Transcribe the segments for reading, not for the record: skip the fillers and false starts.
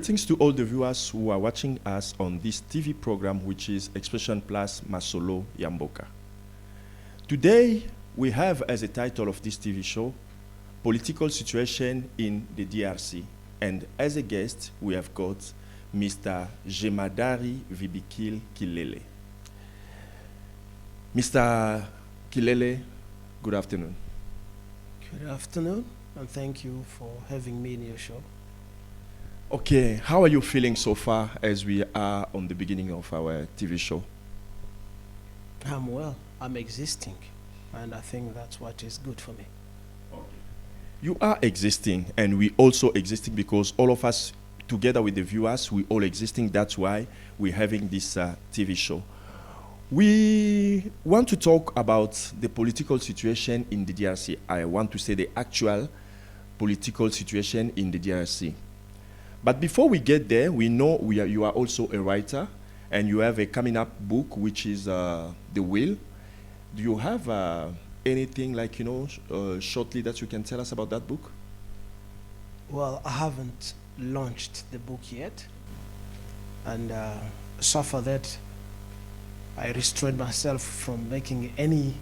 Greetings to all the viewers who are watching us on this TV program, which is Expression Plus Masolo Yamboka. Today, we have as a title of this TV show, Political Situation in the DRC. And as a guest, we have got Mr. Jemadari Vi-Bee-Kil KILELE. Mr. KILELE, good afternoon. Good afternoon, and thank you for having me in your show. Okay, how are you feeling so far as we are on the beginning of our TV show? I'm well, I'm existing, and I think that's what is good for me. Okay. You are existing, and we also existing because all of us, together with the viewers, we all existing. That's why we're having this TV show. We want to talk about the political situation in the DRC. I want to say the actual political situation in the DRC. But before we get there, we know you are also a writer, and you have a coming up book, which is The Will. Do you have anything like, shortly that you can tell us about that book? Well, I haven't launched the book yet, and so for that, I restrained myself from making any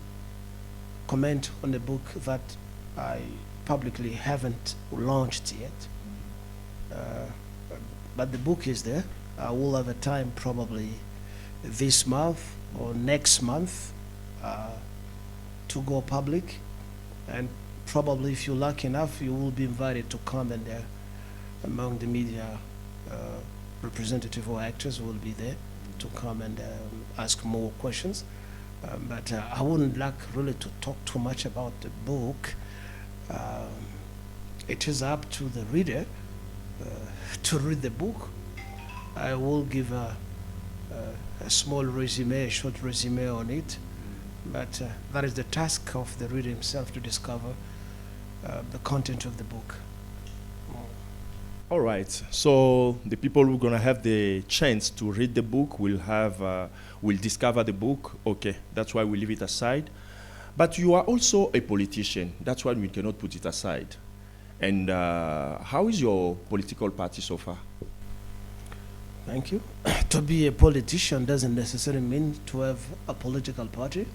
comment on the book that I publicly haven't launched yet. But the book is there. I will have a time probably this month or next month to go public, and probably if you're lucky enough, you will be invited to come, and among the media representative or actors will be there to come and ask more questions. But I wouldn't like really to talk too much about the book. It is up to the reader to read the book. I will give a small resume, a short resume on it, but that is the task of the reader himself to discover the content of the book. All right, so the people who are going to have the chance to read the book will discover the book. Okay, that's why we leave it aside. But you are also a politician. That's why we cannot put it aside. And how is your political party so far? Thank you. To be a politician doesn't necessarily mean to have a political party.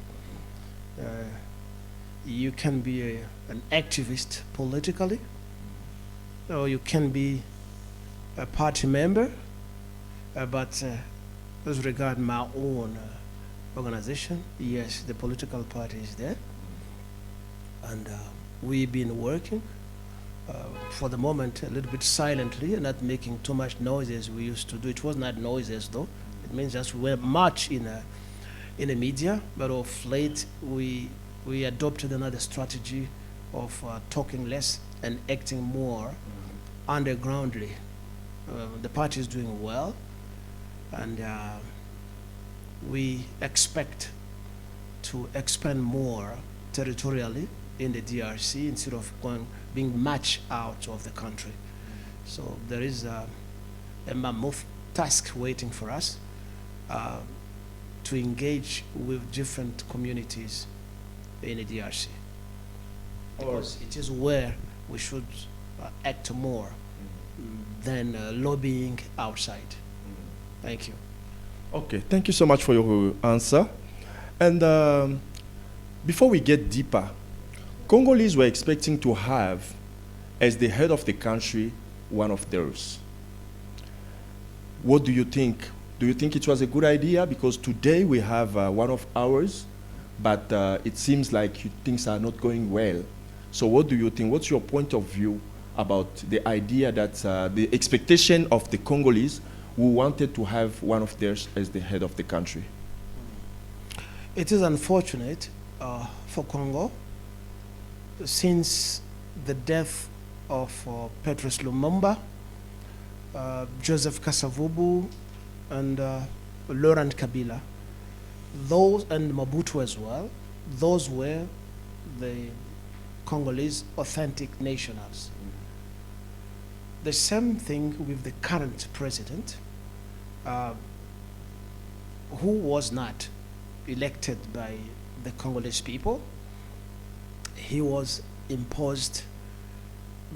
You can be an activist politically, or you can be a party member. But as regards my own organization, yes, the political party is there. And we've been working for the moment a little bit silently and not making too much noise as we used to do. It was not noises though. It means just we're much in the media, but of late we adopted another strategy of talking less and acting more undergroundly. The party is doing well, and we expect to expand more territorially in the DRC instead of being much out of the country. So there is a mammoth task waiting for us to engage with different communities in the DRC. Because it is where we should act more than lobbying outside. Thank you. Okay, thank you so much for your answer. And before we get deeper, Congolese were expecting to have, as the head of the country, one of theirs. What do you think? Do you think it was a good idea? Because today we have one of ours, but it seems like things are not going well. So what do you think? What's your point of view about the idea that the expectation of the Congolese who wanted to have one of theirs as the head of the country? It is unfortunate for Congo. Since the death of Patrice Lumumba, Joseph Kasavubu, and Laurent Kabila, those, and Mobutu as well, those were the Congolese authentic nationals. The same thing with the current president, who was not elected by the Congolese people. He was imposed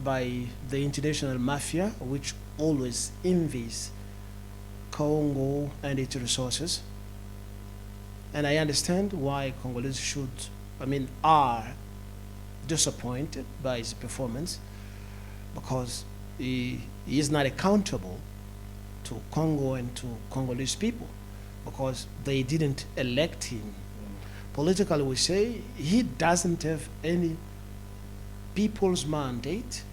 by the international mafia, which always envies Congo and its resources. And I understand why Congolese are disappointed by his performance, because he is not accountable to Congo and to Congolese people, because they didn't elect him. Politically, we say he doesn't have any people's mandate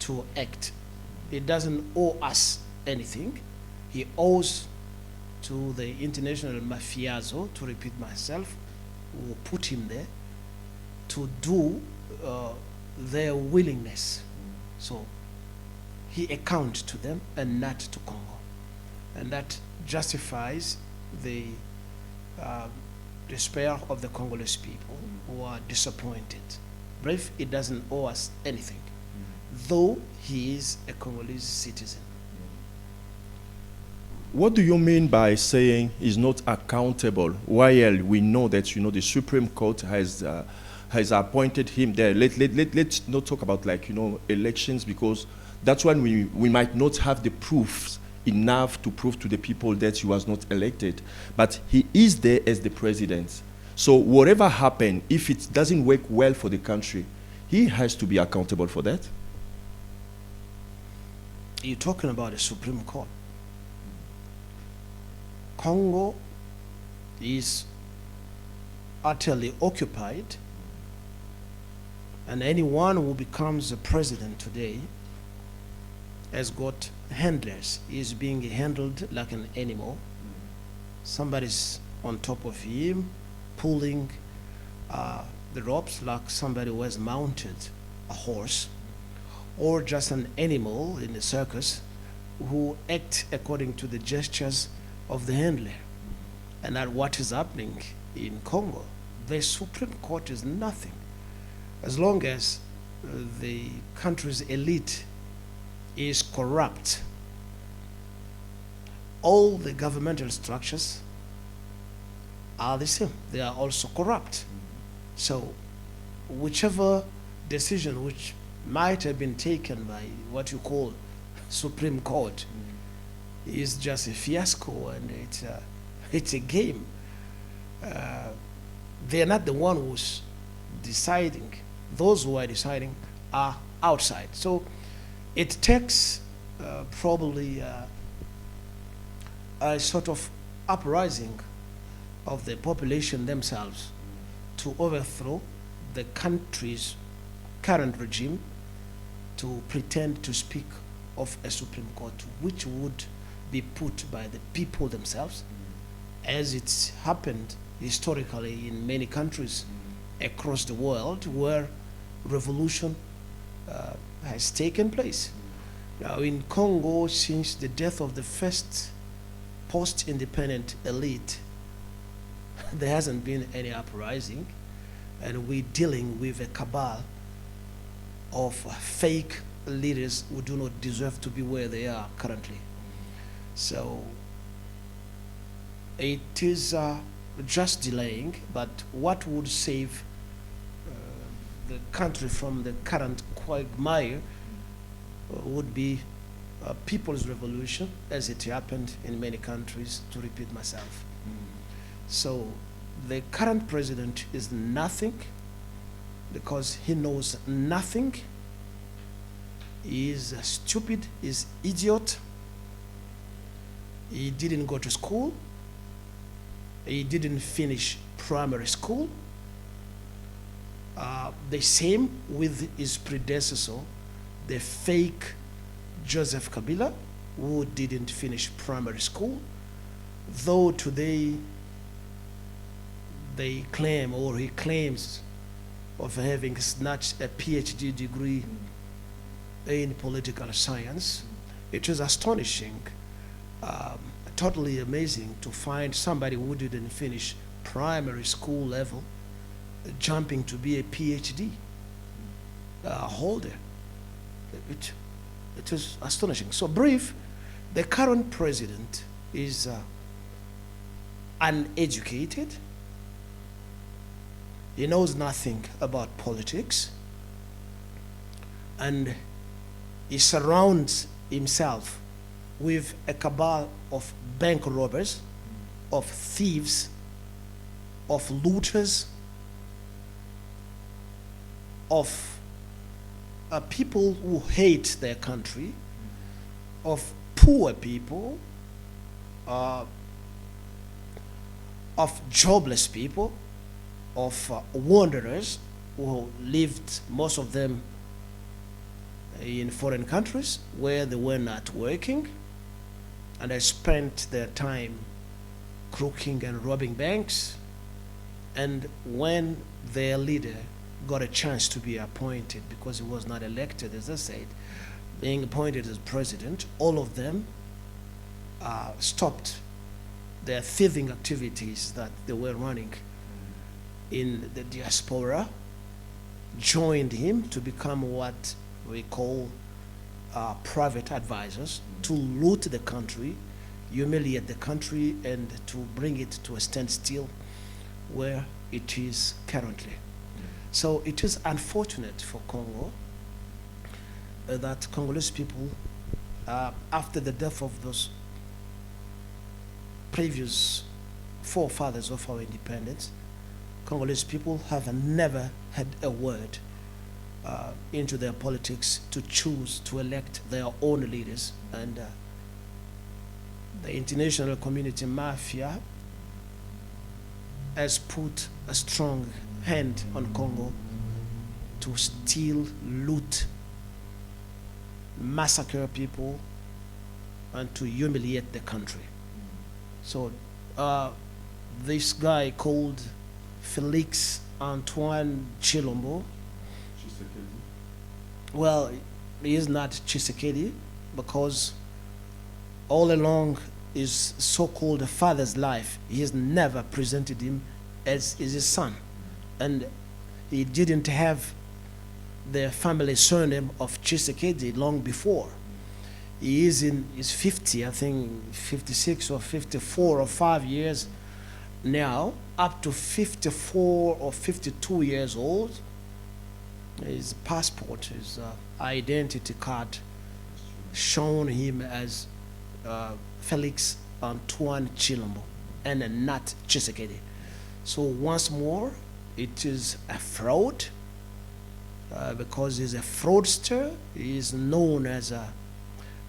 to act. He doesn't owe us anything. He owes to the international mafioso, to repeat myself, who put him there, to do their willingness. So he accounts to them and not to Congo. And that justifies the despair of the Congolese people who are disappointed. Brief, it doesn't owe us anything, though he is a Congolese citizen. What do you mean by saying he's not accountable, while we know that the Supreme Court has appointed him there? Let's not talk about elections, because that's when we might not have the proofs enough to prove to the people that he was not elected. But he is there as the president. So whatever happened, if it doesn't work well for the country, he has to be accountable for that. You're talking about the Supreme Court. Congo is utterly occupied, and anyone who becomes a president today has got handlers. He is being handled like an animal. Somebody's on top of him, pulling the ropes like somebody who has mounted a horse, or just an animal in a circus who act according to the gestures of the handler. And that what is happening in Congo. The Supreme Court is nothing. As long as the country's elite is corrupt, all the governmental structures are the same. They are also corrupt. So whichever decision which might have been taken by what you call Supreme Court is just a fiasco, and it's a game. They're not the one who's deciding. Those who are deciding are outside. So it takes probably a sort of uprising of the population themselves to overthrow the country's current regime, to pretend to speak of a Supreme Court which would be put by the people themselves, as it's happened historically in many countries across the world where revolution has taken place. Now in Congo, since the death of the first post-independent elite, there hasn't been any uprising, and we're dealing with a cabal of fake leaders who do not deserve to be where they are currently. So it is just delaying, but what would save the country from the current quagmire would be a people's revolution, as it happened in many countries, to repeat myself. So the current president is nothing, because he knows nothing. He is stupid, he is idiot. He didn't go to school. He didn't finish primary school. The same with his predecessor, the fake Joseph Kabila, who didn't finish primary school, though today they claim, or he claims, of having snatched a PhD degree in political science. It is astonishing, totally amazing to find somebody who didn't finish primary school level jumping to be a PhD holder. It is astonishing. So brief, the current president is uneducated. He knows nothing about politics, and he surrounds himself with a cabal of bank robbers, of thieves, of looters, of people who hate their country, of poor people, of jobless people, of wanderers who lived, most of them in foreign countries where they were not working, and they spent their time crooking and robbing banks. And when their leader got a chance to be appointed, because he was not elected, as I said, being appointed as president, all of them stopped their thieving activities that they were running in the diaspora, joined him to become what we call private advisors, to loot the country, humiliate the country, and to bring it to a standstill where it is currently. So it is unfortunate for Congo that Congolese people, after the death of those previous forefathers of our independence, Congolese people have never had a word into their politics to choose to elect their own leaders. And the international community mafia has put a strong hand on Congo to steal, loot, massacre people, and to humiliate the country. So this guy called Felix Antoine Chilombo, well, he is not Tshisekedi, because all along his so-called father's life, he has never presented him as his son. And he didn't have the family surname of Tshisekedi long before. He is in his 50, I think 56 or 54 or 5 years now, up to 54 or 52 years old. His passport, his identity card shown him as Felix Antoine Chilombo and not Tshisekedi. So once more, it is a fraud because he's a fraudster. He is known as a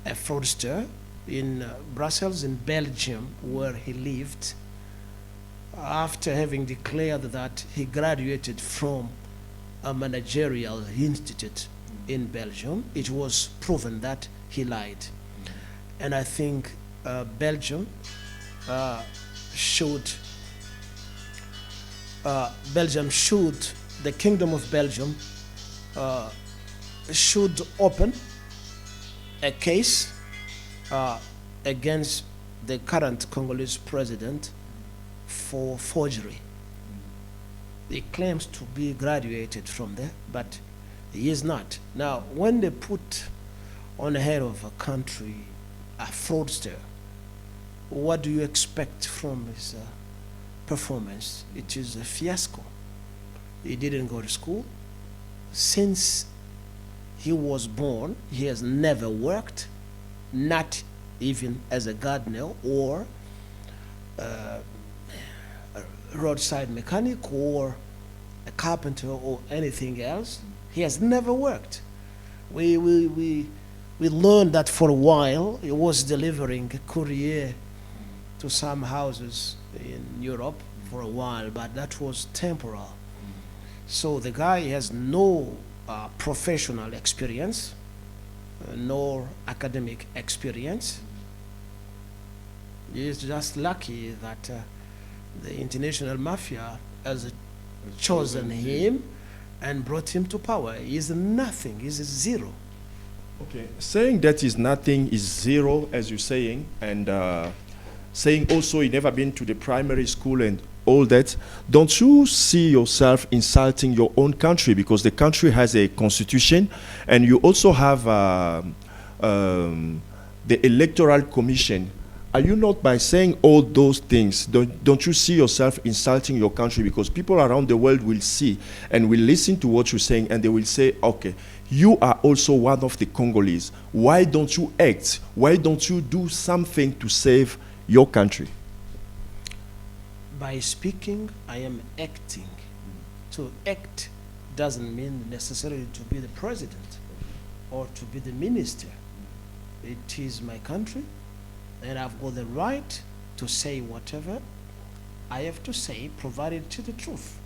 fraudster in Brussels, in Belgium, where he lived. After having declared that he graduated from a managerial institute in Belgium, it was proven that he lied. And I think Belgium should, the Kingdom of Belgium should open a case against the current Congolese president for forgery. He claims to be graduated from there, but he is not. Now, when they put on the head of a country a fraudster, what do you expect from his performance? It is a fiasco. He didn't go to school. Since he was born, he has never worked, not even as a gardener or a roadside mechanic or a carpenter or anything else. He has never worked. We learned that for a while he was delivering a courier to some houses in Europe for a while, but that was temporal. So the guy has no professional experience, nor academic experience. He is just lucky that the international mafia has chosen him and brought him to power. He is nothing, he is zero. Okay, saying that is nothing is zero, as you're saying, and saying also you never been to the primary school and all that, don't you see yourself insulting your own country? Because the country has a constitution, and you also have the electoral commission are you not, by saying all those things, don't you see yourself insulting your country? Because people around the world will see and will listen to what you're saying, and they will say, okay, you are also one of the Congolese. Why don't you act? Why don't you do something to save your country? By speaking, I am acting. To act doesn't mean necessarily to be the president or to be the minister. It is my country, and I've got the right to say whatever I have to say, provided to the truth.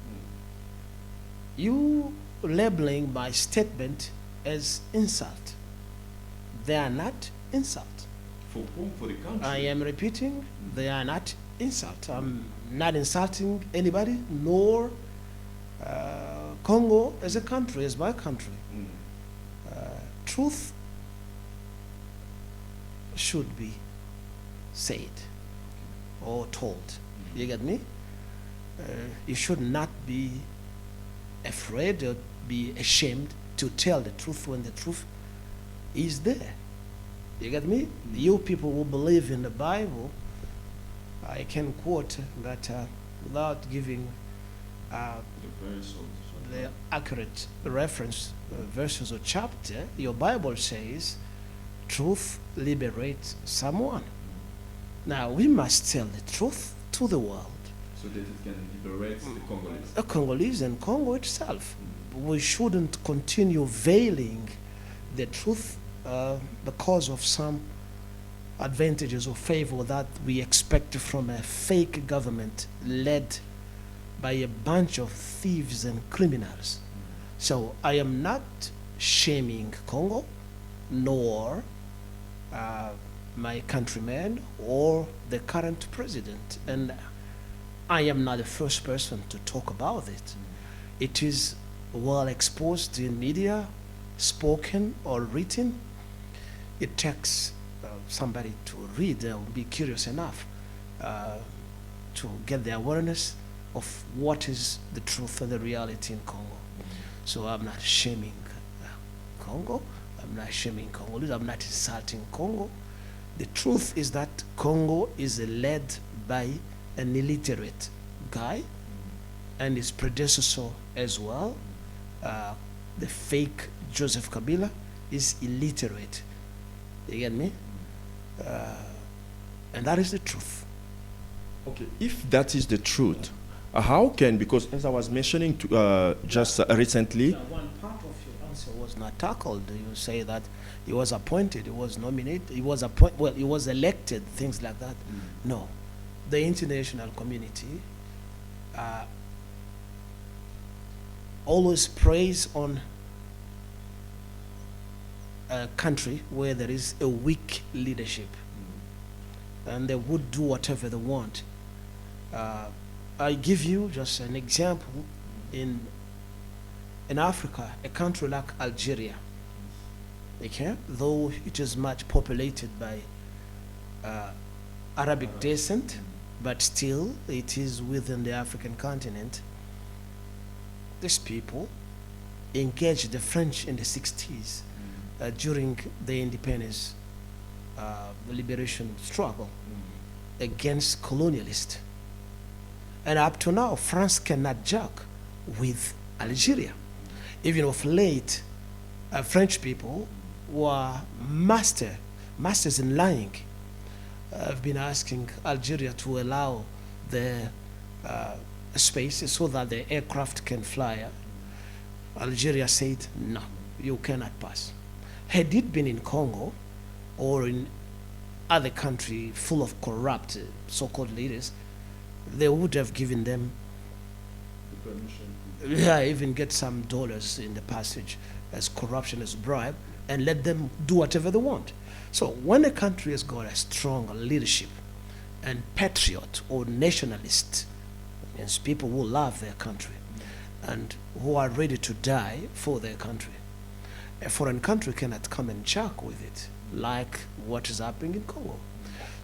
You labeling my statement as insult. They are not insult. For whom? For the country? I am repeating, they are not insult. I'm not insulting anybody, nor Congo as a country, as my country. Truth should be said or told. You get me? You should not be afraid or be ashamed to tell the truth when the truth is there. You get me? You people who believe in the Bible, I can quote that without giving the accurate reference verses or chapter. Your Bible says truth liberates someone. Now we must tell the truth to the world, so that it can liberate the Congolese. The Congolese and Congo itself. We shouldn't continue veiling the truth because of some advantages or favor that we expect from a fake government led by a bunch of thieves and criminals. So I am not shaming Congo, nor my countrymen or the current president. And I am not the first person to talk about it. It is well exposed in media, spoken or written. It takes somebody to read or be curious enough to get the awareness of what is the truth and the reality in Congo. So I'm not shaming Congo. I'm not shaming Congolese. I'm not insulting Congo. The truth is that Congo is led by an illiterate guy and his predecessor as well. The fake Joseph Kabila is illiterate. You get me? And that is the truth. Okay, if that is the truth, how can, because as I was mentioning just recently, one part of your answer was not tackled. You say that he was appointed, he was nominated, he was well, he was elected, things like that. No, the international community always preys on a country where there is a weak leadership, and they would do whatever they want. I give you just an example. In Africa, a country like Algeria, okay, though it is much populated by Arabic descent, but still it is within the African continent. These people engaged the French in the 60s during the independence, the liberation struggle against colonialists. And up to now, France cannot joke with Algeria. Even of late, French people who are masters in lying have been asking Algeria to allow the space so that the aircraft can fly. Algeria said, no, you cannot pass. Had it been in Congo or in other country full of corrupt so-called leaders, they would have given them the permission. Yeah, even get some dollars in the passage as corruption, as bribe, and let them do whatever they want. So when a country has got a strong leadership and patriot or nationalist, means people who love their country and who are ready to die for their country, a foreign country cannot come and check with it, like what is happening in Congo.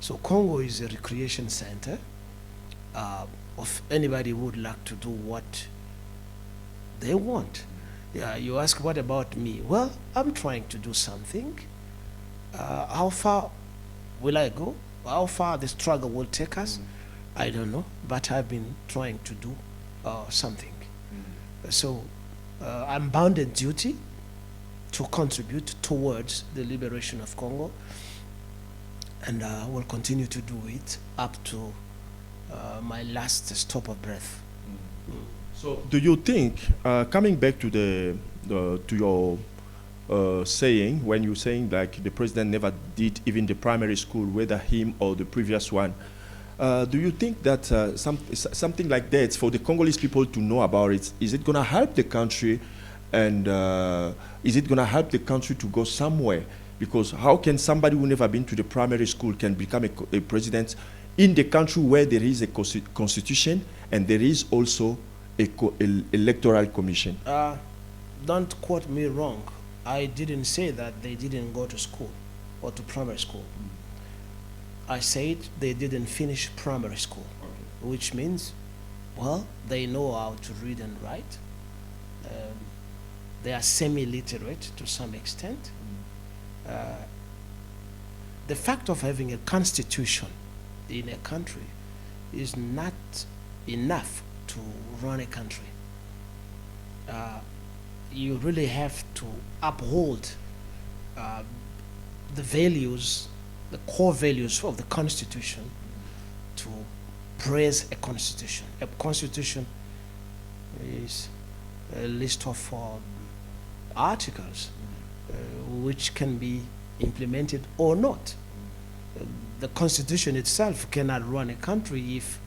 So Congo is a recreation center of anybody who would like to do what they want. Yeah, you ask, what about me? Well, I'm trying to do something. How far will I go? How far the struggle will take us, I don't know, but I've been trying to do something. So I'm bound in duty to contribute towards the liberation of Congo, and will continue to do it up to my last stop of breath. So, do you think, coming back to to your saying, when you're saying like the president never did even the primary school, whether him or the previous one, do you think that something like that for the Congolese people to know about it, is it going to help the country, and is it going to help the country to go somewhere? Because how can somebody who never been to the primary school can become a president in the country where there is a constitution and there is also an electoral commission? Don't quote me wrong. I didn't say that they didn't go to school or to primary school. I said they didn't finish primary school, which means, well, they know how to read and write. They are semi-literate to some extent. The fact of having a constitution in a country is not enough to run a country. You really have to uphold the values, the core values of the Constitution to praise a constitution. A constitution is a list of articles which can be implemented or not. The constitution itself cannot run a country if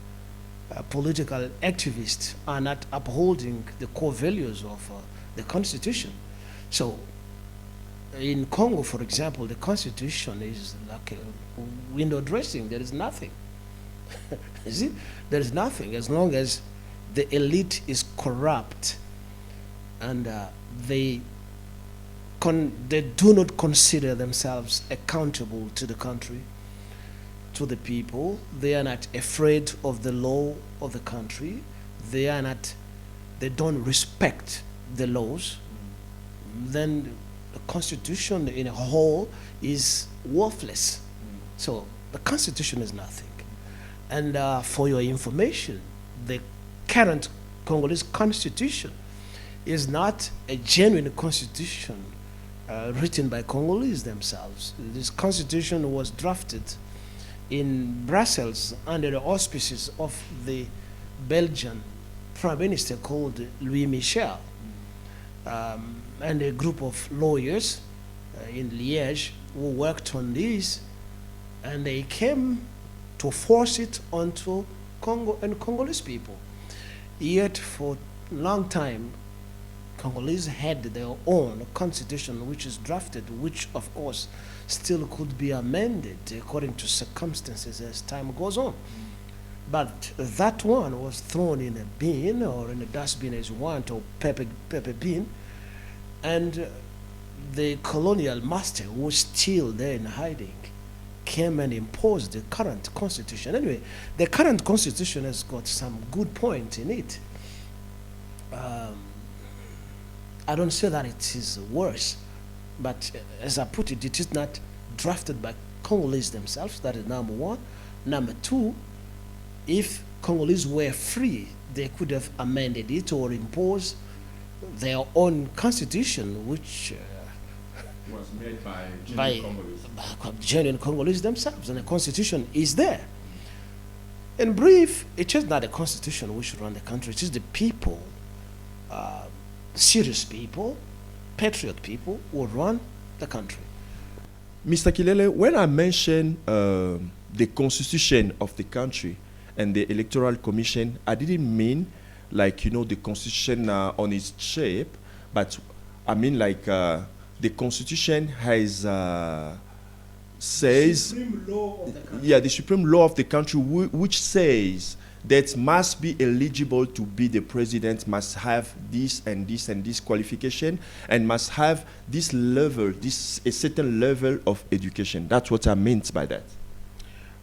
political activists are not upholding the core values of the constitution. So in Congo, for example, the constitution is like a window dressing. There is nothing. You see? There is nothing. As long as the elite is corrupt and they do not consider themselves accountable to the country, to the people. They are not afraid of the law of the country. They don't respect the laws. Then the constitution in a whole is worthless. So the constitution is nothing. And for your information, the current Congolese constitution is not a genuine constitution written by Congolese themselves. This constitution was drafted in Brussels under the auspices of the Belgian Prime Minister called Louis Michel, and a group of lawyers in Liège who worked on this, and they came to force it onto Congo and Congolese people. Yet for a long time, Congolese had their own constitution which is drafted, which of course still could be amended according to circumstances as time goes on. But that one was thrown in a bin or in a dustbin as you want, or paper bin, and the colonial master who was still there in hiding came and imposed the current constitution. Anyway, the current constitution has got some good points in it. I don't say that it is worse, but as I put it, it is not drafted by Congolese themselves. That is number one. Number two, if Congolese were free, they could have amended it or imposed their own constitution, which was made by genuine Congolese themselves, and the constitution is there. In brief, it is not a constitution which should run the country. It is the people, serious people, patriot people, who run the country. Mr. Kilele, when I mentioned the constitution of the country and the electoral commission, I didn't mean like, the constitution on its shape, but I mean like the constitution has says, the supreme law of the country. Yeah, the supreme law of the country, which says that must be eligible to be the president, must have this and this and this qualification, and must have this level, a certain level of education. That's what I meant by that.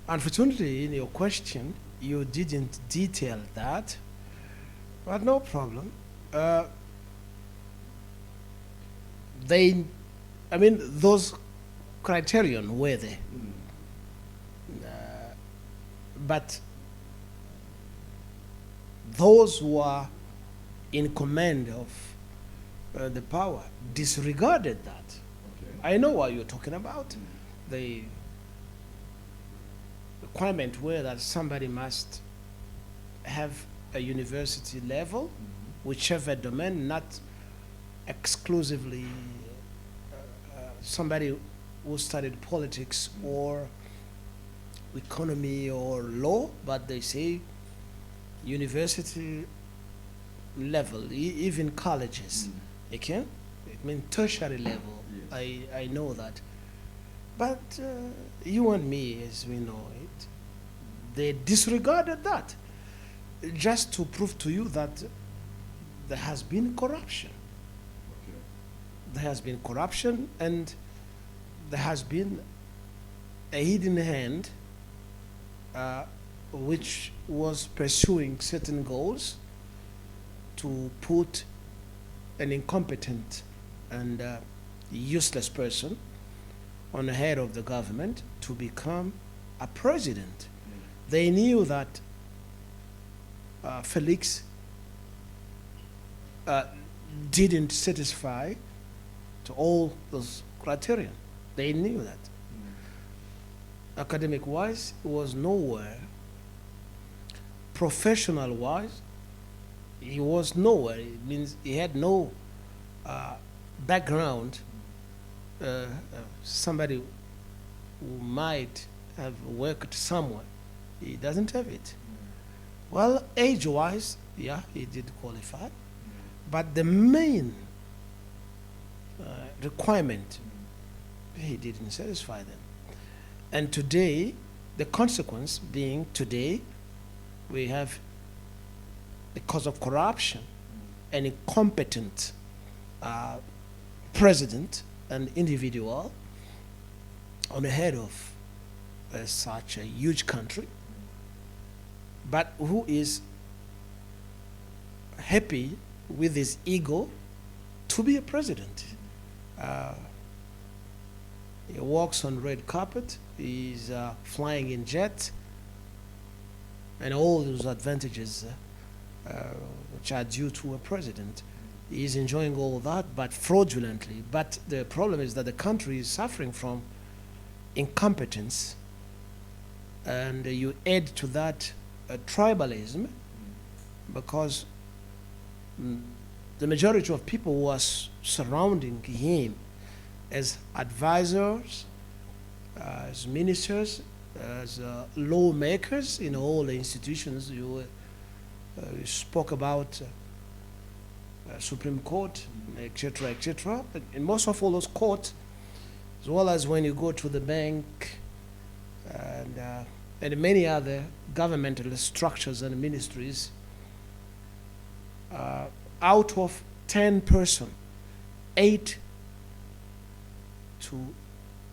Unfortunately, in your question, you didn't detail that, but no problem. Those criterion were there. But those who are in command of the power disregarded that. Okay. I know what you're talking about. The requirement were that somebody must have a university level, whichever domain, not exclusively somebody who studied politics or economy or law, but they say university level, even colleges, okay? It means tertiary level. Yes. I know that. But you and me, as we know it, they disregarded that just to prove to you that there has been corruption. Okay. There has been corruption, and there has been a hidden hand which was pursuing certain goals to put an incompetent and useless person on the head of the government to become a president. They knew that Felix didn't satisfy to all those criteria. They knew that. Academic-wise, he was nowhere. Professional-wise, he was nowhere. It means he had no background. Somebody who might have worked somewhere, he doesn't have it. Well, age-wise, yeah, he did qualify. But the main requirement, he didn't satisfy them. And today, the consequence being today, we have, because of corruption, an incompetent president, an individual on the head of such a huge country, but who is happy with his ego to be a president. He walks on red carpet, he's flying in jet, and all those advantages which are due to a president. He's enjoying all that, but fraudulently. But the problem is that the country is suffering from incompetence, and you add to that tribalism, because the majority of people who are surrounding him as advisors, as ministers, as lawmakers in all the institutions. You spoke about Supreme Court, etc., etc. In most of all those courts, as well as when you go to the bank and many other governmental structures and ministries, out of 10 persons, 8 to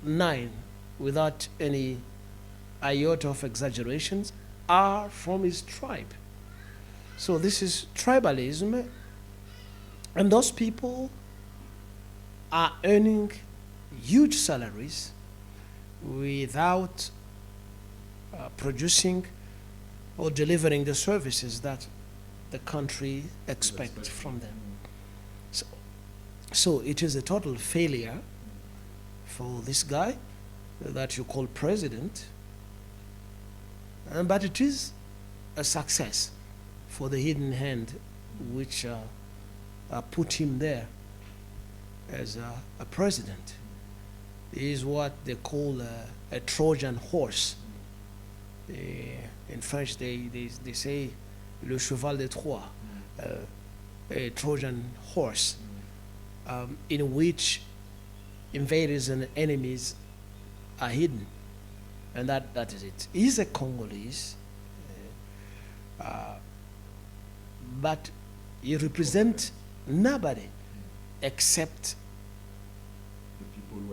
9, without any iota of exaggerations, are from his tribe. So this is tribalism, and those people are earning huge salaries without producing or delivering the services that the country expects from them. So it is a total failure for this guy that you call president, but it is a success for the hidden hand which put him there as a president. He is what they call a Trojan horse. In French, they say le cheval de Troie, a Trojan horse, in which invaders and enemies are hidden. And that is it. He's a Congolese, but he represents nobody except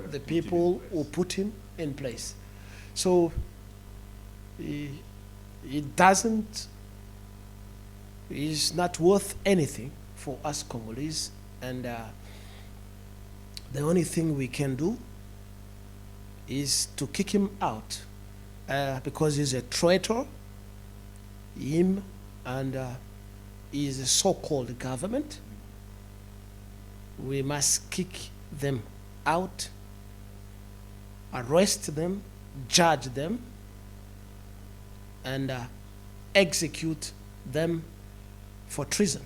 the people who put him in place. So he doesn't, he's not worth anything for us Congolese, and the only thing we can do is to kick him out because he's a traitor him and his so-called government. We must kick them out, arrest them, judge them, and execute them for treason.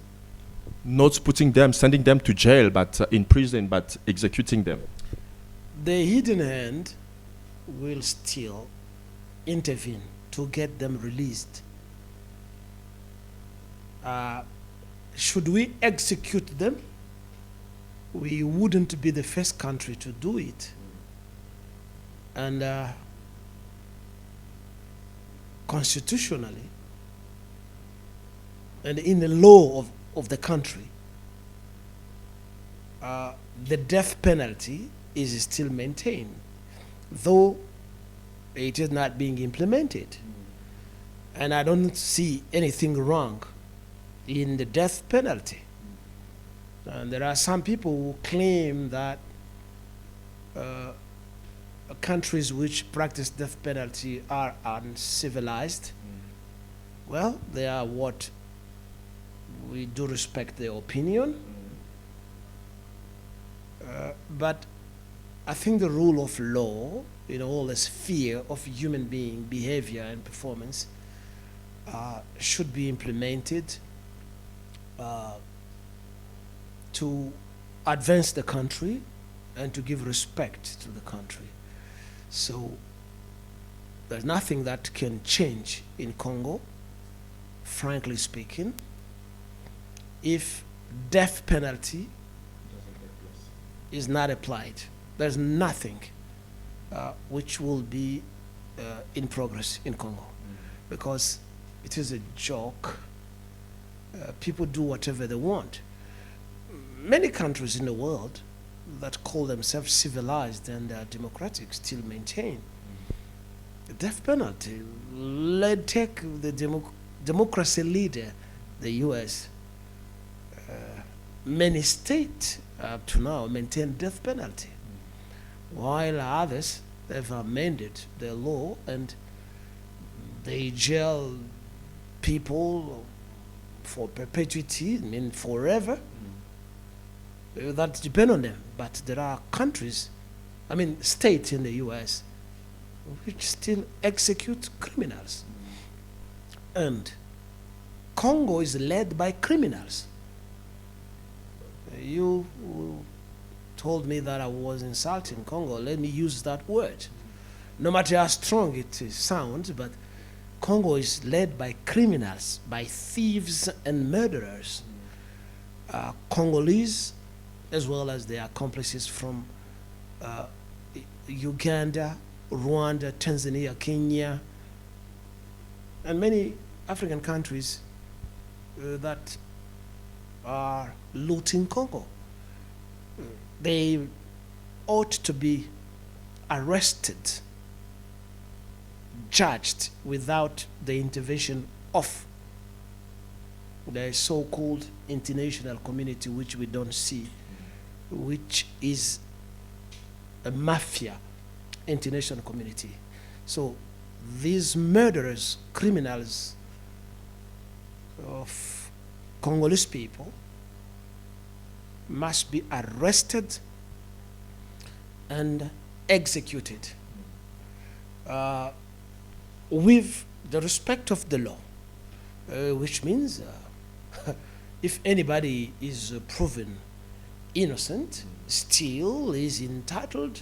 Not putting them, sending them to jail, but in prison, but executing them. The hidden hand will still intervene to get them released. Should we execute them, we wouldn't be the first country to do it. And constitutionally, and in the law of the country, the death penalty is still maintained, though it is not being implemented. And I don't see anything wrong in the death penalty. And there are some people who claim that countries which practice death penalty are uncivilized. Well, they are what we do respect their opinion. But I think the rule of law in all the sphere of human being behavior and performance should be implemented to advance the country and to give respect to the country. So there's nothing that can change in Congo, frankly speaking, if death penalty is not applied. There's nothing which will be in progress in Congo, because it is a joke. People do whatever they want. Many countries in the world that call themselves civilized and democratic still maintain the death penalty. Take the democracy leader, the US. Many states up to now maintain death penalty, while others have amended the law and they jail people for perpetuity, I mean forever. That depends on them. But there are countries, I mean states in the US, which still execute criminals. And Congo is led by criminals. You told me that I was insulting Congo. Let me use that word. No matter how strong it sounds, but Congo is led by criminals, by thieves and murderers. Congolese, as well as their accomplices from Uganda, Rwanda, Tanzania, Kenya, and many African countries that are looting Congo. They ought to be arrested, judged without the intervention of the so-called international community, which we don't see, which is a mafia international community. So these murderers, criminals of Congolese people must be arrested and executed with the respect of the law, which means if anybody is proven innocent, still is entitled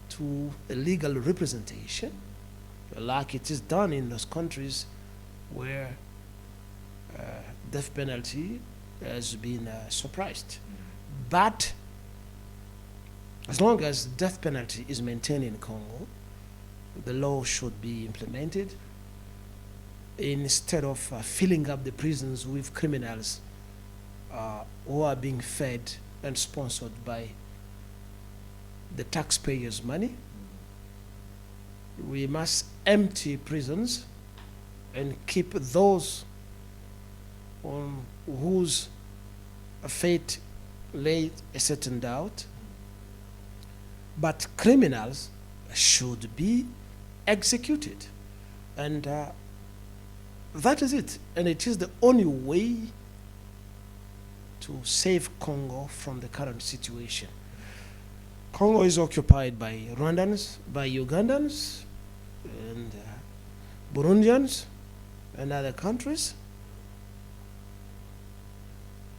to a legal representation, like it is done in those countries where death penalty has been suppressed. But as long as death penalty is maintained in Congo, the law should be implemented instead of filling up the prisons with criminals who are being fed and sponsored by the taxpayers' money. We must empty prisons and keep those on whose fate lay a certain doubt. But criminals should be executed. And that is it. And it is the only way to save Congo from the current situation. Congo is occupied by Rwandans, by Ugandans, and Burundians, and other countries.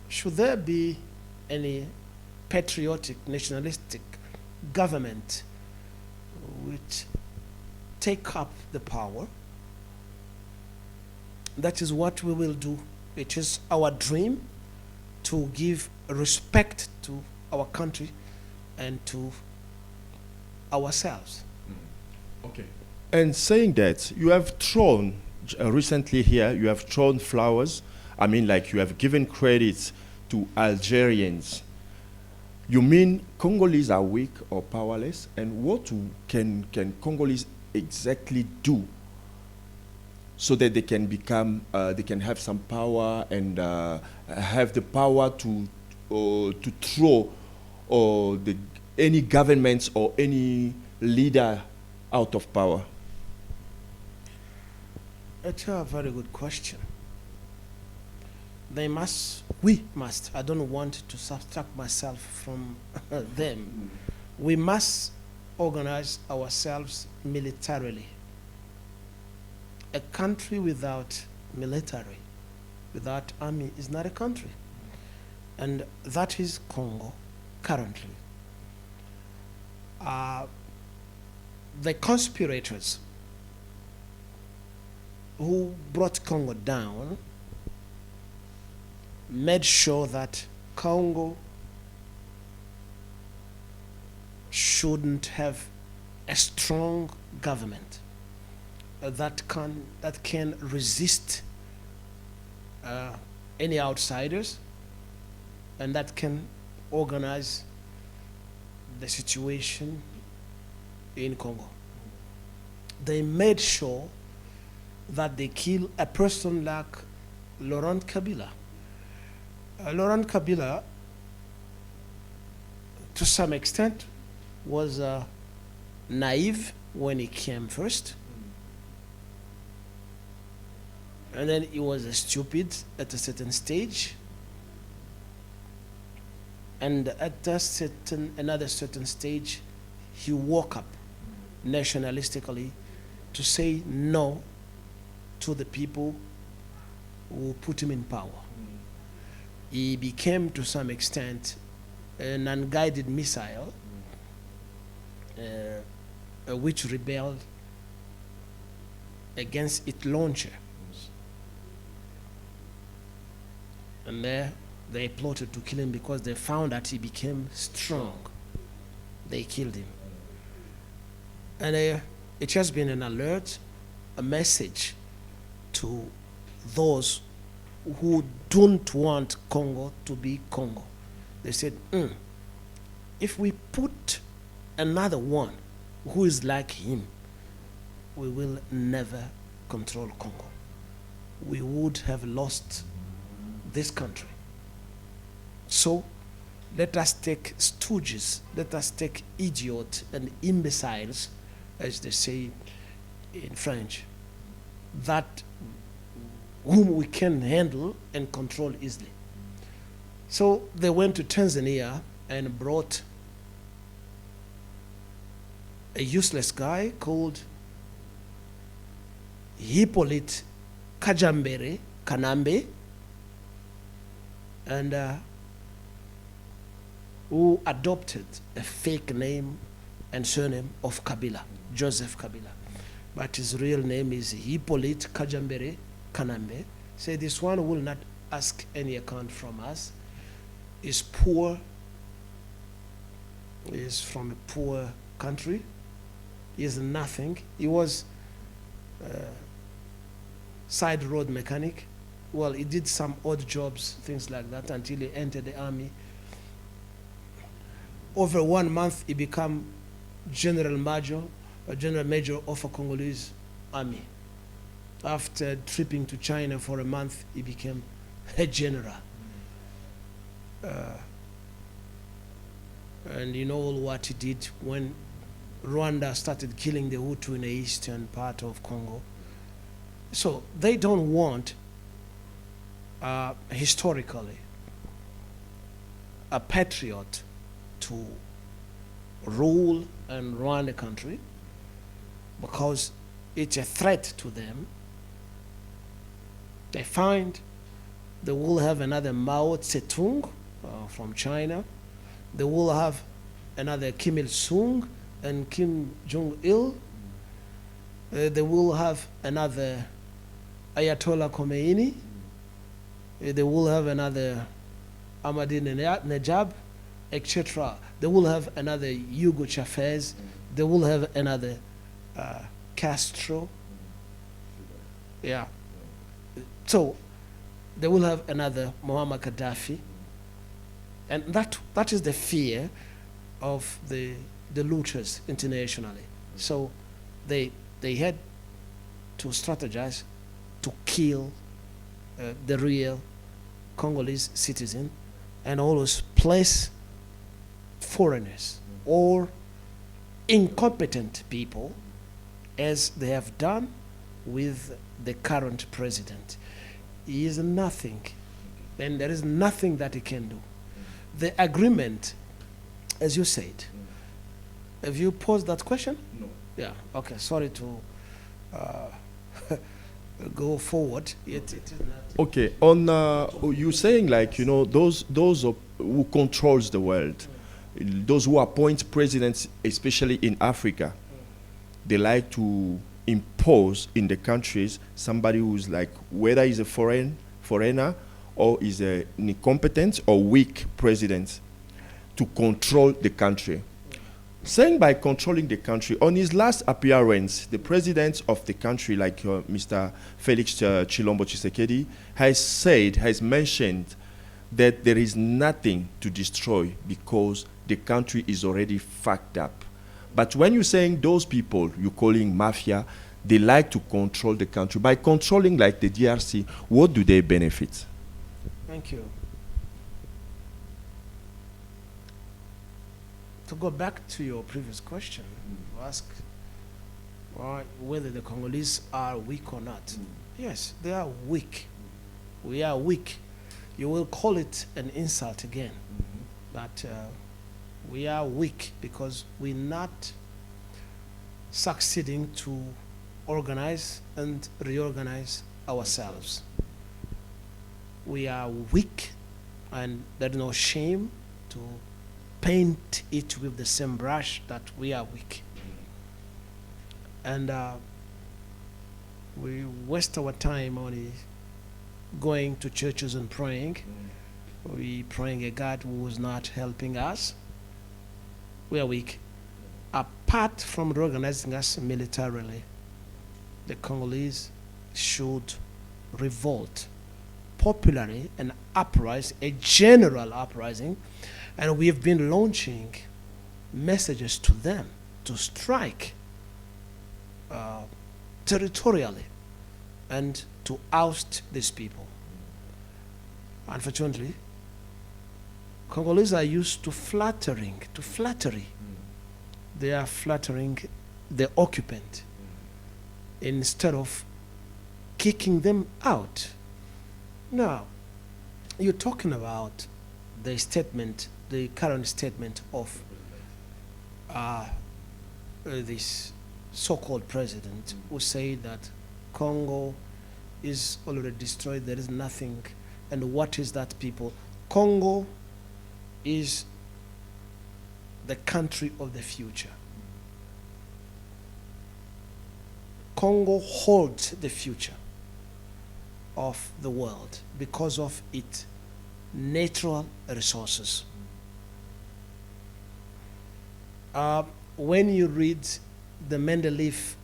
Should there be any patriotic, nationalistic government which take up the power, that is what we will do. It is our dream to give respect to our country and to ourselves. Okay. And saying that, you have thrown, recently here, you have thrown flowers. I mean, like you have given credit to Algerians. You mean Congolese are weak or powerless? And what can Congolese exactly do so that they can become, they can have some power and have the power to throw any governments or any leader out of power? It's a very good question. We must, I don't want to subtract myself from them. We must organize ourselves militarily. A country without military, without army, is not a country. And that is Congo currently. The conspirators who brought Congo down made sure that Congo shouldn't have a strong government that can resist any outsiders, and that can organize the situation in Congo. They made sure that they kill a person like Laurent Kabila. Laurent Kabila, to some extent, was naive when he came first. And then he was stupid at a certain stage. And at another certain stage, he woke up nationalistically to say no to the people who put him in power. He became, to some extent, an unguided missile which rebelled against its launcher. And there they plotted to kill him because they found that he became strong. They killed him. And it has been an alert, a message to those who don't want Congo to be Congo. They said, if we put another one who is like him, we will never control Congo. We would have lost this country. So let us take stooges, let us take idiots and imbeciles, as they say in French, that whom we can handle and control easily. So they went to Tanzania and brought a useless guy called Hippolyte Kajambere Kanambe, and who adopted a fake name and surname of Kabila, Joseph Kabila. But his real name is Hippolyte Kajambere Kanambe. Say this one will not ask any account from us. Is poor, is from a poor country, is nothing. He was side road mechanic. Well, he did some odd jobs, things like that, until he entered the army. Over 1 month, he became general major of a Congolese army. After tripping to China for a month, he became a general. And you know what he did when Rwanda started killing the Hutu in the eastern part of Congo. So they don't want, historically, a patriot to rule and run the country because it's a threat to them. They find they will have another Mao Zedong from China. They will have another Kim Il-sung and Kim Jong-il. They will have another Ayatollah Khomeini. They will have another Ahmadinejad, etc. They will have another Hugo Chavez. They will have another Castro. Yeah. So they will have another Muammar Gaddafi. And that is the fear of the looters internationally. So they had to strategize to kill the real Congolese citizen and always place foreigners or incompetent people, as they have done with the current president. He is nothing, and there is nothing that he can do. The agreement, as you said, have you posed that question? No. Yeah, okay, sorry to go forward. It is not. Okay, on you saying like, you know, those who controls the world, those who appoint presidents, especially in Africa, they like to impose in the countries somebody who's like, whether he's a foreigner or is an incompetent or weak president, to control the country. Saying by controlling the country, on his last appearance, the president of the country, like Mr. Felix Chilombo Tshisekedi, has mentioned that there is nothing to destroy because the country is already fucked up. But when you're saying those people you're calling mafia, they like to control the country. By controlling like the DRC, what do they benefit? Thank you. To go back to your previous question, you ask whether the Congolese are weak or not. Yes, they are weak. We are weak. You will call it an insult again, but we are weak because we're not succeeding to organize and reorganize ourselves. We are weak, and there's no shame to paint it with the same brush that we are weak. And we waste our time only going to churches and praying. We praying a God who is not helping us. We are weak. Apart from reorganizing us militarily, the Congolese should revolt popularly and uprising, a general uprising, and we have been launching messages to them to strike territorially and to oust these people. Unfortunately, Congolese are used to flattery. They are flattering the occupant instead of kicking them out. Now, you're talking about the statement, the current statement of this so-called president who said that Congo is already destroyed, there is nothing. And what is that, people? Congo is the country of the future. Congo holds the future of the world because of its natural resources. When you read the Mendeleev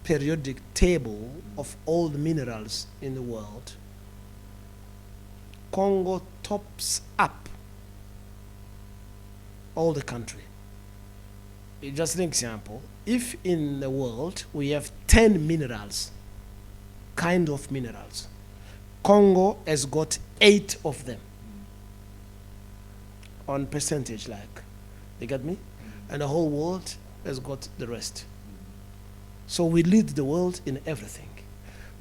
periodic table of all the minerals in the world, Congo tops up all the country. Just an example, if in the world we have 10 minerals, kind of minerals, Congo has got 8 of them on percentage, like, you get me? And the whole world has got the rest. So we lead the world in everything.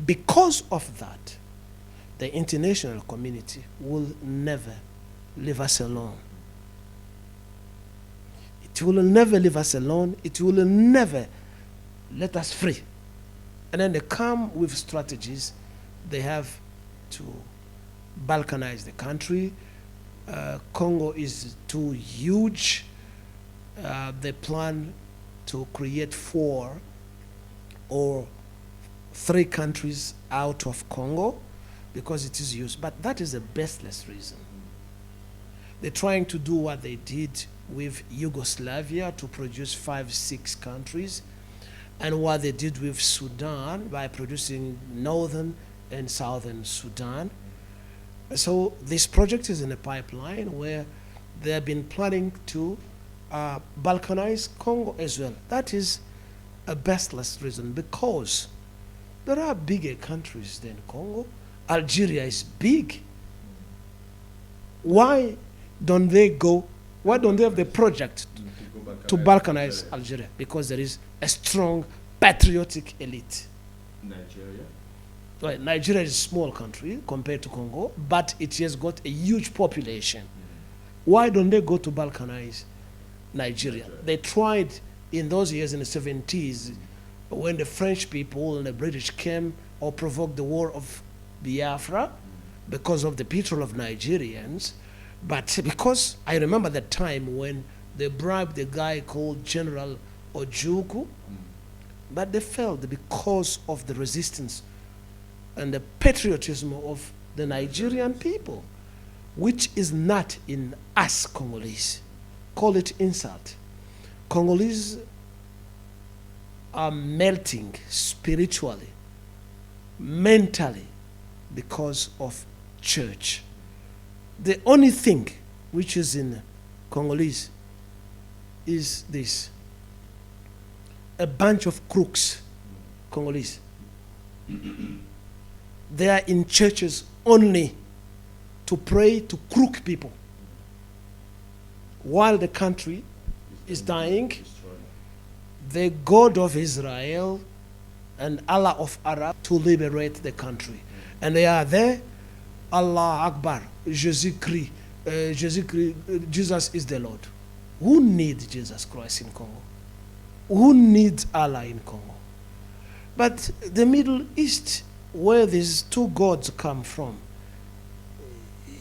Because of that, the international community will never leave us alone. It will never leave us alone. It will never let us free. And then they come with strategies. They have to balkanize the country. Congo is too huge. They plan to create 4 or 3 countries out of Congo because it is used. But that is a baseless reason. They're trying to do what they did with Yugoslavia to produce 5, 6 countries, and what they did with Sudan by producing northern and southern Sudan. So this project is in a pipeline where they have been planning to balkanize Congo as well. That is a baseless reason because there are bigger countries than Congo. Algeria is big. Why don't they have the project to balkanize Algeria? Because there is a strong patriotic elite. Nigeria? Right, Nigeria is a small country compared to Congo, but it has got a huge population. Why don't they go to balkanize Nigeria? They tried in those years in the 70s when the French people and the British came or provoked the war of Biafra because of the petrol of Nigerians. But because I remember that time when they bribed a guy called General Ojukwu, but they failed because of the resistance and the patriotism of the Nigerian people, which is not in us Congolese. Call it insult. Congolese are melting spiritually, mentally, because of church. The only thing which is in Congolese is this: a bunch of crooks, Congolese. They are in churches only to pray to crook people. While the country is dying, the God of Israel and Allah of Arab to liberate the country. And they are there, Allah Akbar, Jesus Christ, Jesus is the Lord. Who needs Jesus Christ in Congo? Who needs Allah in Congo? But the Middle East, where these 2 gods come from,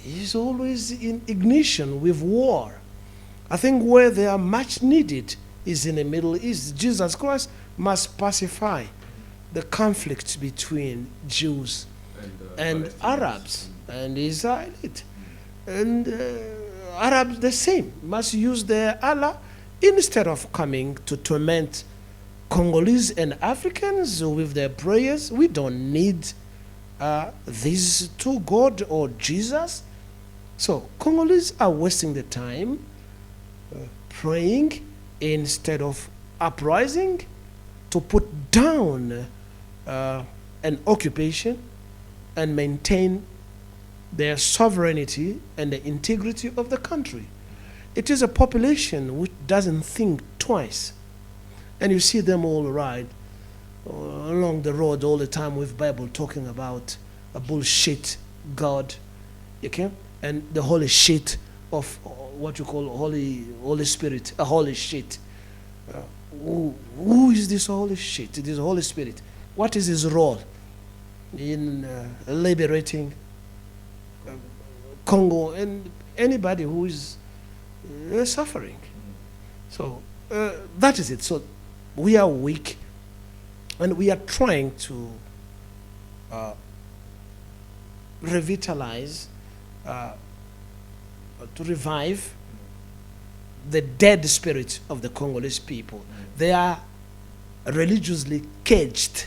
is always in ignition with war. I think where they are much needed is in the Middle East. Jesus Christ must pacify the conflict between Jews and Arabs and Israelites. And Arabs the same, must use their Allah instead of coming to torment Congolese and Africans with their prayers. We don't need these 2 gods or Jesus. So Congolese are wasting the time praying instead of uprising to put down an occupation and maintain their sovereignty and the integrity of the country. It is a population which doesn't think twice. And you see them all ride along the road all the time with Bible talking about a bullshit God, okay? And the holy shit of what you call Holy Spirit, a holy shit. Who is this holy shit? It is Holy Spirit. What is his role in liberating Congo and anybody who is suffering? So that is it. So we are weak, and we are trying to revitalize, to revive the dead spirit of the Congolese people. They are religiously caged.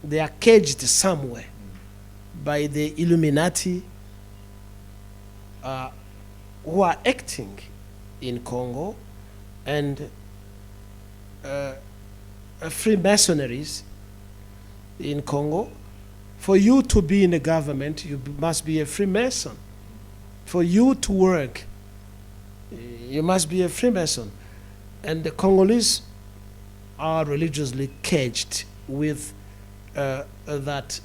They are caged somewhere by the Illuminati who are acting in Congo, and Freemasonries in Congo. For you to be in the government, you must be a Freemason. For you to work, you must be a Freemason. And the Congolese are religiously caged with that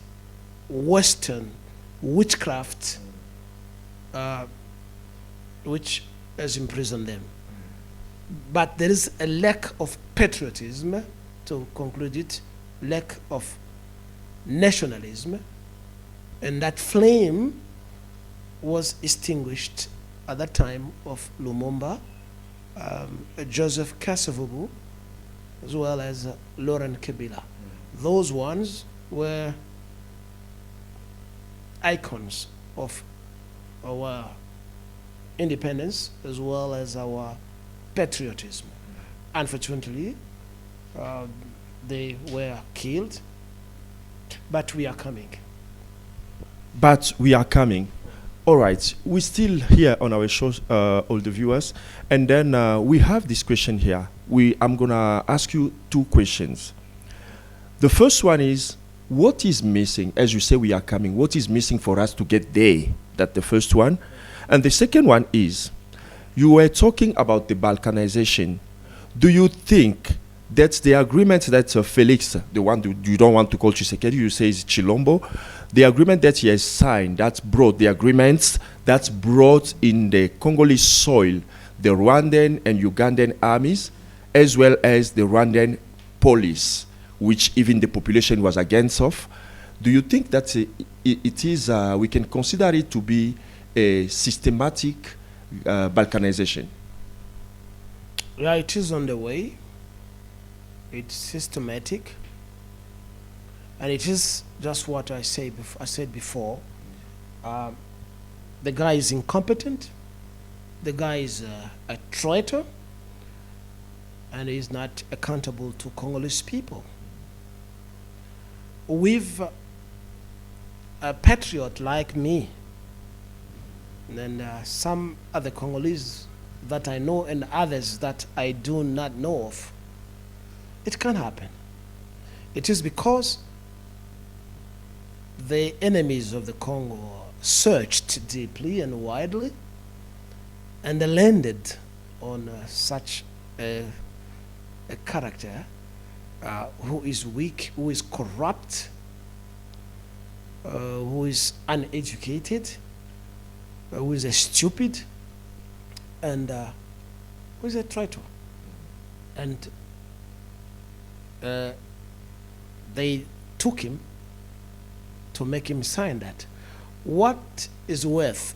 Western witchcraft which has imprisoned them. But there is a lack of patriotism, to conclude it, lack of nationalism, and that flame was extinguished at that time of Lumumba, Joseph Kasavubu, as well as Laurent Kabila. Those ones were icons of our independence as well as our patriotism. Unfortunately, they were killed, but we are coming. But we are coming. All right, we're still here on our show, all the viewers, and then we have this question here. I'm gonna ask you two questions. The first one is, what is missing, as you say we are coming, what is missing for us to get there? That's the first one. And the second one is, you were talking about the balkanization. Do you think that's the agreement that Felix, the one you don't want to call Tshisekedi, you say is Chilombo, the agreement that he has signed, that's brought the agreements that's brought in the Congolese soil, the Rwandan and Ugandan armies, as well as the Rwandan police, which even the population was against of. Do you think that it is, we can consider it to be a systematic balkanization? Yeah, it is on the way. It's systematic, and it is just what I said before. The guy is incompetent. The guy is a traitor, and he is not accountable to Congolese people. With a patriot like me, and some other Congolese that I know and others that I do not know of, it can happen. It is because the enemies of the Congo searched deeply and widely, and they landed on such a character who is weak, who is corrupt, who is uneducated, who is a stupid, and who is a traitor. And they took him to make him sign that. What is worth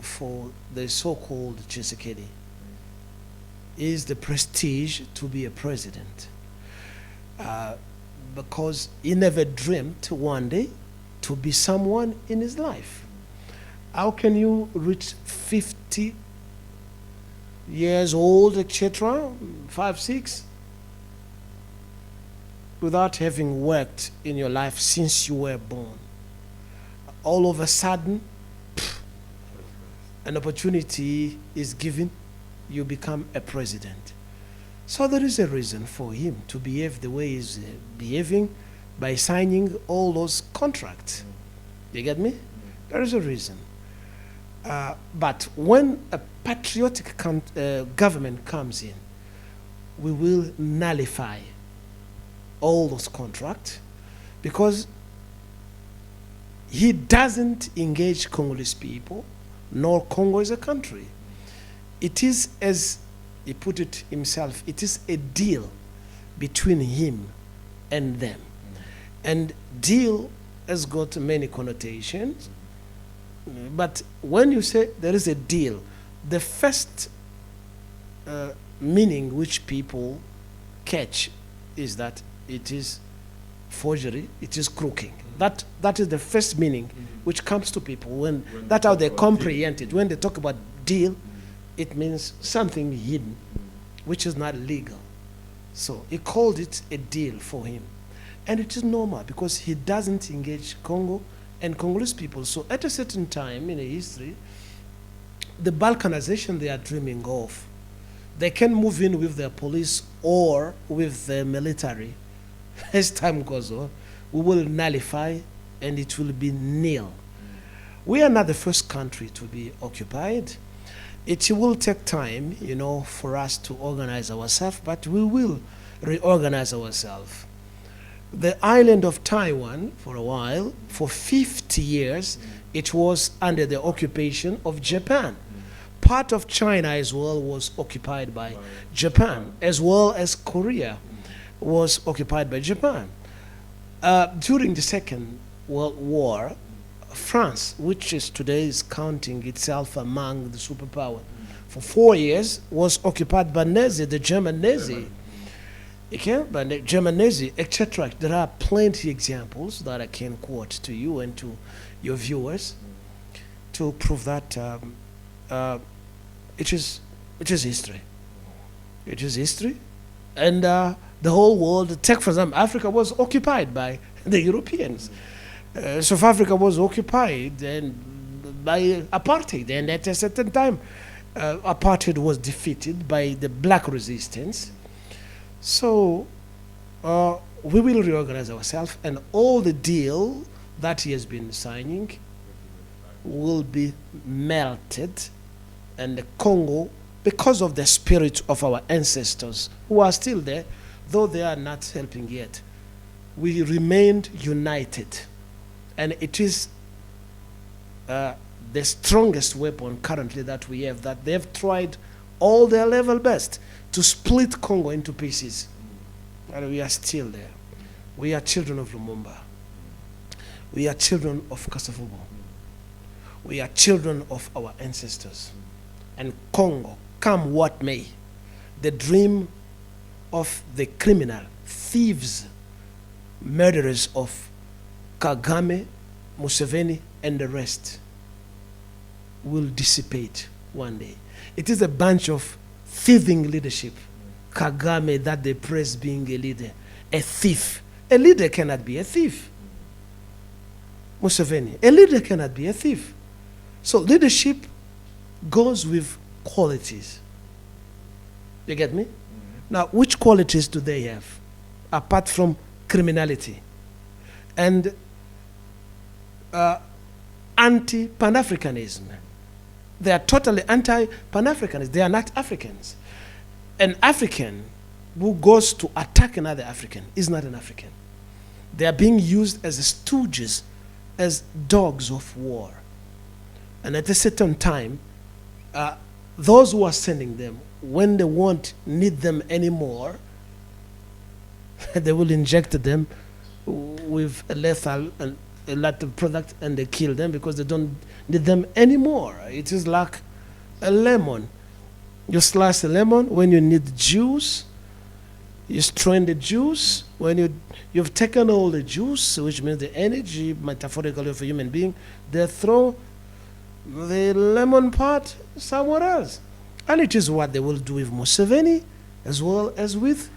for the so-called Tshisekedi is the prestige to be a president, because he never dreamed one day to be someone in his life. How can you reach 50 years old, etc., 5, 6, without having worked in your life since you were born? All of a sudden, an opportunity is given, you become a president. So there is a reason for him to behave the way he's behaving by signing all those contracts. You get me? There is a reason. But when a patriotic government comes in, we will nullify all those contracts, because he doesn't engage Congolese people, nor Congo as a country. It is, as he put it himself, it is a deal between him and them. And deal has got many connotations, but when you say there is a deal, the first meaning which people catch is that it is forgery, it is crooking. That is the first meaning which comes to people when that's how they comprehend it. When they talk about deal, it means something hidden, which is not legal. So he called it a deal for him. And it is normal, because he doesn't engage Congo and Congolese people. So at a certain time in the history, the balkanization they are dreaming of, they can move in with their police or with the military. As time goes on, we will nullify and it will be nil. We are not the first country to be occupied. It will take time, you know, for us to organize ourselves, but we will reorganize ourselves. The island of Taiwan, for a while, for 50 years, it was under the occupation of Japan. Part of China as well was occupied by Japan, as well as Korea was occupied by Japan. During the Second World War, France, which is today is counting itself among the superpower, for 4 years was occupied by Nazi, the German Nazi. Okay, by the German Nazi, etc. There are plenty examples that I can quote to you and to your viewers to prove that it is history. It is history, and the whole world. Take for example, Africa was occupied by the Europeans. South Africa was occupied and by apartheid, and at a certain time, apartheid was defeated by the black resistance. So we will reorganize ourselves, and all the deal that he has been signing will be melted, and the Congo, because of the spirit of our ancestors who are still there, though they are not helping yet, we remained united, and it is the strongest weapon currently that we have, that they have tried all their level best to split Congo into pieces. And we are still there. We are children of Lumumba. We are children of Kasavubu. We are children of our ancestors. And Congo, come what may, the dream of the criminal, thieves, murderers of Kagame, Museveni, and the rest will dissipate one day. It is a bunch of thieving leadership. Kagame, that they praise being a leader, a thief. A leader cannot be a thief. Museveni, a leader cannot be a thief. So leadership goes with qualities. You get me? Now, which qualities do they have, apart from criminality and anti-Pan-Africanism? They are totally anti-Pan-Africanists. They are not Africans. An African who goes to attack another African is not an African. They are being used as stooges, as dogs of war. And at a certain time, those who are sending them, when they won't need them anymore, they will inject them with a lethal and a lot of product, and they kill them because they don't need them anymore. It is like a lemon. You slice a lemon when you need juice. You strain the juice. When you've taken all the juice, which means the energy, metaphorically, of a human being, they throw the lemon part somewhere else. And it is what they will do with Museveni as well as with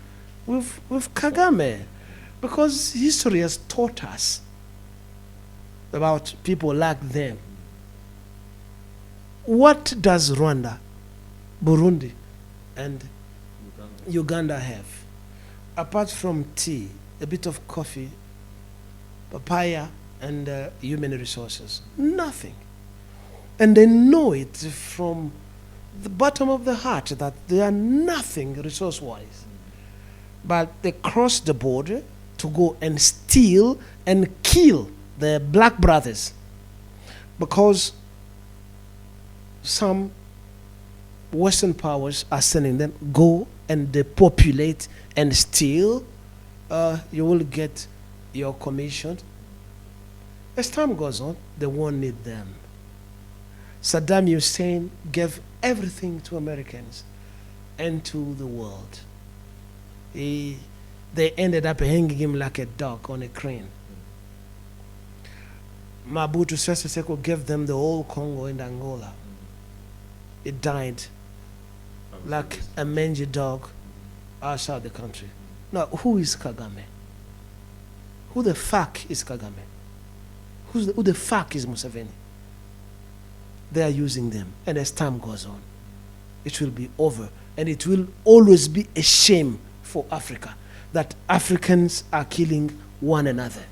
Kagame. Because history has taught us about people like them. What does Rwanda, Burundi, and Uganda have? Apart from tea, a bit of coffee, papaya, and human resources. Nothing. And they know it from the bottom of the heart that they are nothing resource-wise. But they cross the border to go and steal and kill their black brothers because some Western powers are sending them, go and depopulate and steal. You will get your commission. As time goes on, they won't need them. Saddam Hussein gave everything to Americans and to the world. They ended up hanging him like a dog on a crane. Mobutu Sese Seko gave them the whole Congo and Angola. It died like a mangy dog outside the country. Now, who is Kagame? Who the fuck is Kagame? Who the fuck is Museveni? They are using them, and as time goes on, it will be over, and it will always be a shame for Africa that Africans are killing one another.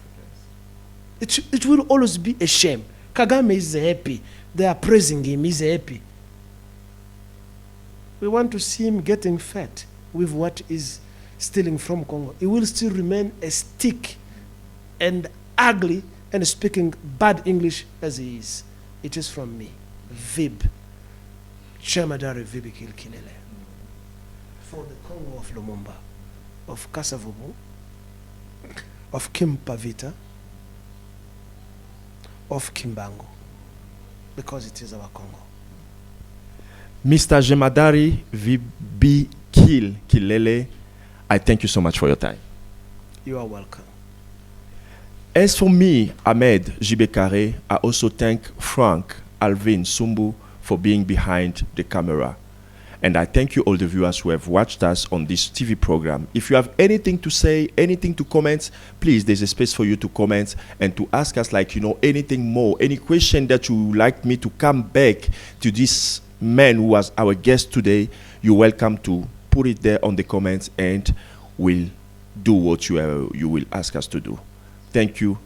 It will always be a shame. Kagame is happy. They are praising him. He's happy. We want to see him getting fat with what is stealing from Congo, he will still remain a stick and ugly and speaking bad English as he is. It is from me, Vib, Jemadari Vi-Bee-Kil KILELE, for the Congo of Lumumba, of Kasavubu, of Kimpavita, of Kimbangu, because it is our Congo. Mr. Jemadari Vi-Bee-Kil KILELE, I thank you so much for your time. You are welcome. As for me, Ahmed, CARRE, I also thank Frank, Alvin, Sumbu for being behind the camera. And I thank you all the viewers who have watched us on this TV program. If you have anything to say, anything to comment, please, there's a space for you to comment and to ask us, like, you know, anything more, any question that you would like me to come back to this man who was our guest today, you're welcome to put it there on the comments and we'll do what you will ask us to do. Thank you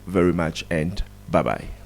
very much, and bye-bye.